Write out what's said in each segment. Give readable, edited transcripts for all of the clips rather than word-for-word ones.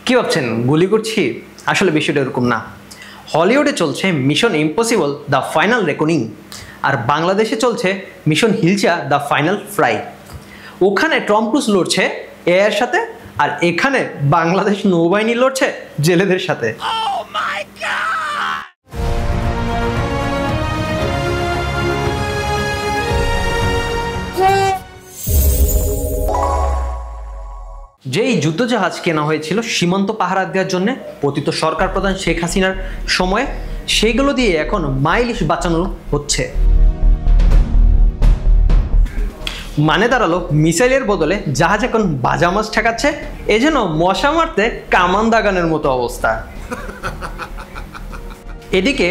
কি ভাবছেন গুলি করছি? আসলে বিষয়টা এরকম না। হলিউডে চলছে mission impossible the final reckoning, আর বাংলাদেশে চলছে মিশন হিলচা দ্য ফাইনাল ফ্রাই। ওখানে টম ক্রুজ লড়ছে এআইয়ের সাথে, আর এখানে বাংলাদেশ নৌবাহিনী লড়ছে জেলেদের সাথে। যেই যুদ্ধজাহাজ কেনা হয়েছিল সীমান্ত পাহারা দেওয়ার জন্য পতিত সরকার প্রধান শেখ হাসিনার সময়ে, সেগুলো দিয়ে এখন মাইলিশ বাঁচানো হচ্ছে। মানে দাঁড়ালো মিসাইলের বদলে জাহাজ এখন বাজা মাছ ঠেকাচ্ছে, এই জন্য মশা মারতে কামান দাগানোর মতো অবস্থা। এদিকে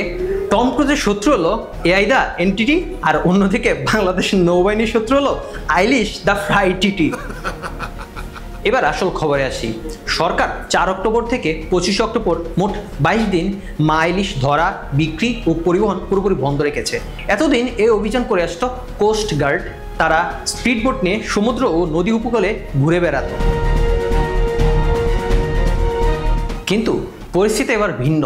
টম ক্রুজের শত্রু হলো এআই দ্য এনটিটি, আর অন্যদিকে বাংলাদেশের নৌবাহিনীর শত্রু হলো আইলিশ দ্য ফ্রাই টিটি। এবার আসল খবরে আসি। সরকার 4 অক্টোবর থেকে 25 অক্টোবর মোট 22 দিন মাইলিশ ধরা, বিক্রি ও পরিবহন পুরোপুরি বন্ধ রেখেছে। এতদিন এই অভিযান করে আসতো কোস্ট গার্ড। তারা স্পিডবোট নিয়ে সমুদ্র ও নদী উপকূলে ঘুরে বেড়াত। কিন্তু পরিস্থিতি এবার ভিন্ন।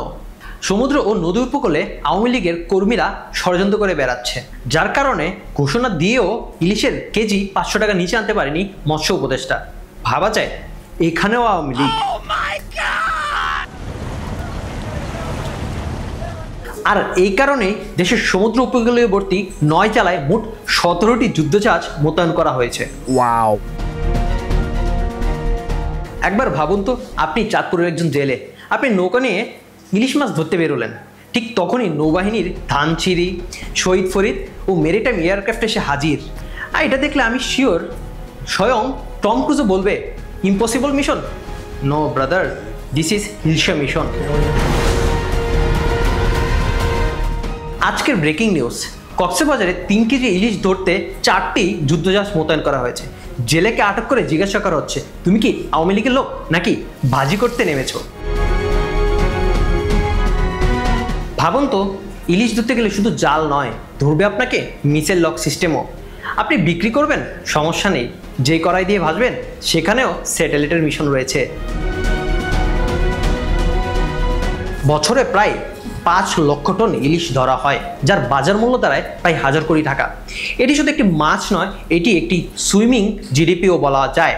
সমুদ্র ও নদী উপকূলে আওয়ামী লীগের কর্মীরা ষড়যন্ত্র করে বেড়াচ্ছে, যার কারণে ঘোষণা দিয়েও ইলিশের কেজি 500 টাকা নিচে আনতে পারেনি মৎস্য উপদেষ্টা। ভাবা যায় এখানেও আওয়ামী লীগ। আর এই কারণেই দেশের সমুদ্র উপকূলীয়বর্তী 9 জেলায় মোট 17টি যুদ্ধজাহাজ মোতায়েন করা হয়েছে। ওয়াও! একবার ভাবুন তো, আপনি চাঁদপুরের একজন জেলে, আপনি নৌকা নিয়ে ইলিশ মাছ ধরতে বেরোলেন। ঠিক তখনই নৌবাহিনীর ধানচিরি, শহীদ ফরিদ ও মেরিটাইম এয়ারক্রাফট এসে হাজির। আর এটা দেখলে আমি শিওর স্বয়ং টম ক্রুজও বলবে impossible mission. No brother, this is hilsa mission. আজকের ব্রেকিং নিউজ, কক্সবাজারে 3 কেজি ইলিশ ধরতে 4টি যুদ্ধজাহাজ মোতায়েন করা হয়েছে। জেলেকে আটক করে জিজ্ঞাসা করা হচ্ছে, তুমি কি আওয়ামী লীগের লোক নাকি বাজি করতে নেমেছো? ভাবুন তো, ইলিশ ধরতে গেলে শুধু জাল নয়, ধরবে আপনাকে মিসাইল লক সিস্টেমও। আপনি বিক্রি করবেন, সমস্যা নেই, যেই কড়াই দিয়ে ভাজবেন সেখানেও স্যাটেলাইটের মিশন রয়েছে। বছরে প্রায় 5 লক্ষ টন ইলিশ ধরা হয়, যার বাজার মূল্য দাঁড়ায় প্রায় 1000 কোটি টাকা। এটি শুধু একটি মাছ নয়, এটি একটি সুইমিং জিডিপিও বলা যায়।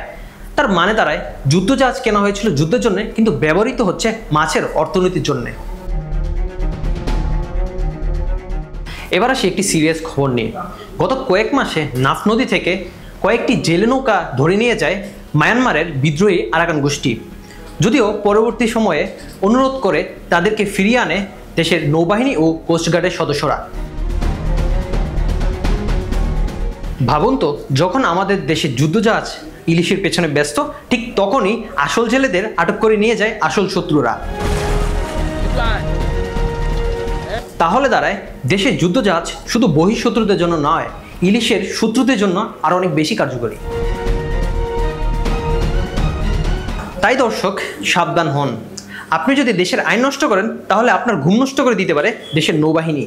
তার মানে দাঁড়ায় যুদ্ধজাহাজ কেনা হয়েছিল যুদ্ধের জন্য, কিন্তু ব্যবহৃত হচ্ছে মাছের অর্থনীতির জন্য। এবার আসি একটি সিরিয়াস খবর নিয়ে। গত কয়েক মাসে নাফ নদী থেকে কয়েকটি জেলে নৌকা ধরে নিয়ে যায় মায়ানমারের বিদ্রোহী আরাকান গোষ্ঠী। যদিও পরবর্তী সময়ে অনুরোধ করে তাদেরকে ফিরিয়ে আনে দেশের নৌবাহিনী ও কোস্টগার্ডের সদস্যরা। ভাবুন তো, যখন আমাদের দেশের যুদ্ধজাহাজ ইলিশের পেছনে ব্যস্ত, ঠিক তখনই আসল জেলেদের আটক করে নিয়ে যায় আসল শত্রুরা। তাহলে দাঁড়ায় দেশের যুদ্ধজাহাজ শুধু বহিঃশত্রুদের জন্য নয়, ইলিশের শত্রুদের জন্য আরো অনেক বেশি কার্যকরী। তাই দর্শক, সাবধান হন। আপনি যদি দেশের আইন নষ্ট করেন, তাহলে আপনার ঘুম নষ্ট করে দিতে পারে দেশের নৌবাহিনী।